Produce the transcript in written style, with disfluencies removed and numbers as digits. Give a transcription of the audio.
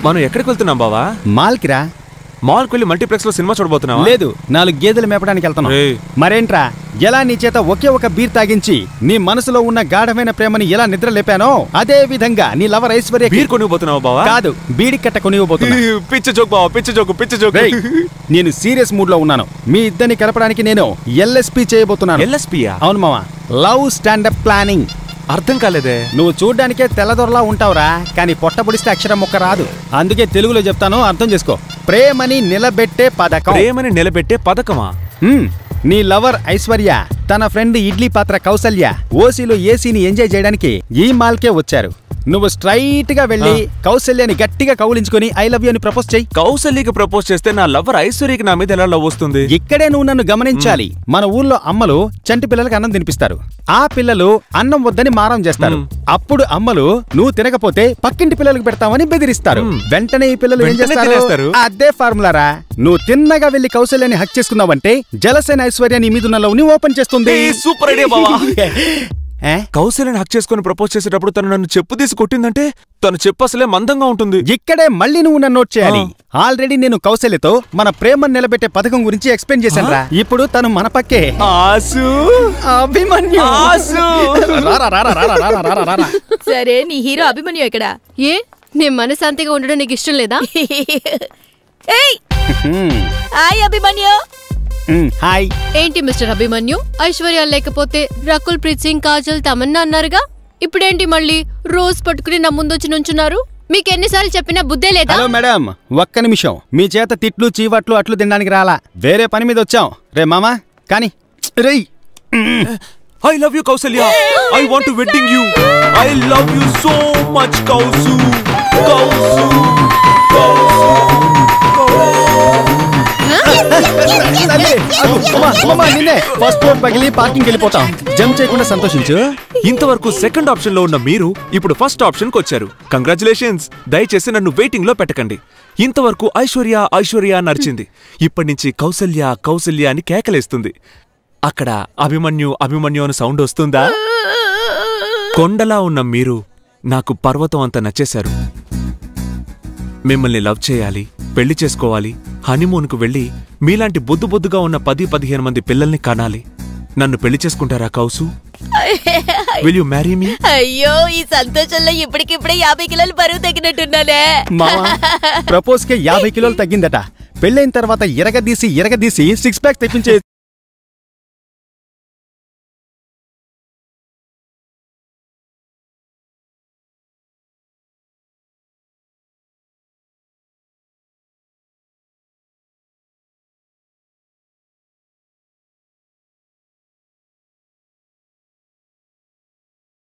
మనం ఎక్కడికి వెళ్తున్నాం బావా? మాల్కి రా. మాల్కి వెళ్ళి మల్టీప్లెక్స్ లో సినిమా చూడబోతున్నావా? లేదు, 4 గేదెలు మేపడానికి వెళ్తాను. మరేంట్రా, ఎలా నీ చేత ఒకే ఒక బీర్ తాగించి నీ మనసులో ఉన్న గాఢమైన ప్రేమని ఎలా నిద్ర లేపానో అదే విధంగా నీ లవర్ ఐశ్వర్య బీర్ కొనివ్వబోతున్నావా బావా? కాదు, బీడి కట్ట కొనివ్వబోతున్నా. పిచ్చి జోక్ బావా, పిచ్చి జోక్. నేను సీరియస్ మూడ్ లో ఉన్నాను. మీ ఇద్దరిని కలపడానికి నేను LSP చేయబోతున్నాను. LSPయా? అవును మావా, లవ్ స్టాండప్ ప్లానింగ్. అర్థం కాలేదే. నువ్వు చూడ్డానికే తెల్లదొరలా ఉంటావురా, కానీ పొట్టబుడిస్తే అక్షరం మొక్క రాదు. అందుకే తెలుగులో చెప్తాను, అర్థం చేసుకో. ప్రేమని నిలబెట్టే పథకం. ప్రేమని నిలబెట్టే పథకమా? నీ లవర్ ఐశ్వర్య తన ఫ్రెండ్ ఇడ్లీ పాత్ర కౌసల్య ఓసీలో ఏసీని ఎంజాయ్ చేయడానికి ఈ మాల్కే వచ్చారు. నువ్వు స్ట్రైట్ గా వెళ్ళి కౌసల్యని గట్టిగా కౌలించుకొని ఐ లవ్ యూ అని ప్రపోజ్ చెయ్యి. కౌసల్యకి ప్రపోజ్ చేస్తే నా లవర్ ఐశ్వర్యకి నా మీద ఎలా లవ్ వస్తుంది? ఇక్కడే నువ్వు నన్ను గమనించాలి. మన ఊర్లో అమ్మలు చంటి పిల్లలకి అన్నం తినిపిస్తారు. ఆ పిల్లలు అన్నం వద్దని మారం చేస్తారు. అప్పుడు అమ్మలు నువ్వు తినకపోతే పక్కింటి పిల్లలకు పెడతామని బెదిరిస్తారు. వెంటనే ఈ పిల్లలు ఏం చేస్తారు? అదే ఫార్ములారా. నువ్వు తిన్నగా వెళ్లి కౌసల్యాన్ని హక్ చేసుకున్నావంటే జలసేన ఐశ్వర్య నీ మీద ఉన్న లవ్ ని ఓపెన్ చేస్తుంది. సూపర్ ఐడియా బావా. కౌసల్యని హక్ చేసుకుని ప్రపోజ్ చేసేటప్పుడు తను నన్ను చెప్పు తీసి కొట్టిందంటే తను చెప్పు అసలే మందంగా ఉంటుంది. ఇక్కడే మళ్ళీ నువ్వు నన్ను నోట్ చేయాలి. ఆల్రెడీ నేను కౌసల్యతో మన ప్రేమను నిలబెట్టే పథకం గురించి ఎక్స్ప్లెయిన్ చేశాను రా. ఇప్పుడు తను మన పక్కే. ఆసు, అభిమన్యు. సరే, నీ హీరో అభిమన్యు ఎక్కడా? ఏ నీ మనశాంతిగా ఉండడం నీకు ఇష్టం లేదా? హాయ్ అభిమన్యు. హాయ్. ఏంటి మిస్టర్ అభిమన్యు, ఐశ్వర్య లేకపోతే రకుల్ ప్రీత్ సింగ్, కాజల్, తమన్నా అన్నారుగా. ఇప్పుడేంటి మళ్ళీ రోజ్ పట్టుకుని నా ముందొచ్చి నుంచున్నారు? మీకెన్నిసార్లు చెప్పినా బుద్ధే లేదా? హలో మేడం, ఒక్క నిమిషం. మీ చేత తిట్లు చీవట్లు అట్లు తినడానికి రాలా, వేరే పని మీద వచ్చాం. రే మామా కానీ రేయ్. I love you Kausalya. I want to wedding you. I love you so much కౌసు. ఫస్ట్ ఫ్లోర్ పగిలి పార్కింగ్ వెళ్ళిపోతాం. జంప్ చేయకుండా సంతోషించు. ఇంతవరకు సెకండ్ ఆప్షన్ లో ఉన్న మీరు ఇప్పుడు ఫస్ట్ ఆప్షన్ కు వచ్చారు. కంగ్రాచులేషన్స్. దయచేసి నన్ను వెయిటింగ్ లో పెట్టకండి. ఇంతవరకు ఐశ్వర్య నడిచింది. ఇప్పటి నుంచి కౌసల్య అని కేకలేస్తుంది. అక్కడ అభిమన్యు అని సౌండ్ వస్తుందా? కొండలా ఉన్న మీరు నాకు పర్వతం అంత నచ్చేశారు. మిమ్మల్ని లవ్ చేయాలి, పెళ్లి చేసుకోవాలి, హనీమూన్కు వెళ్ళి మీలాంటి బొద్దుగా ఉన్న 10-15 మంది పిల్లల్ని కనాలి. నన్ను పెళ్లి చేసుకుంటారా కౌసు? Will you marry me? అయ్యో, ఈ సంతోషంలో ఇప్పటికిప్పుడే 50 కిలోలు బరువు తగ్గినట్టున్నానే. ప్రపోజ్ కే 50 కిలోలు తగ్గిందట. పెళ్ళైన తర్వాత ఇరగదీసి 6 ప్యాక్స్ తెప్పించే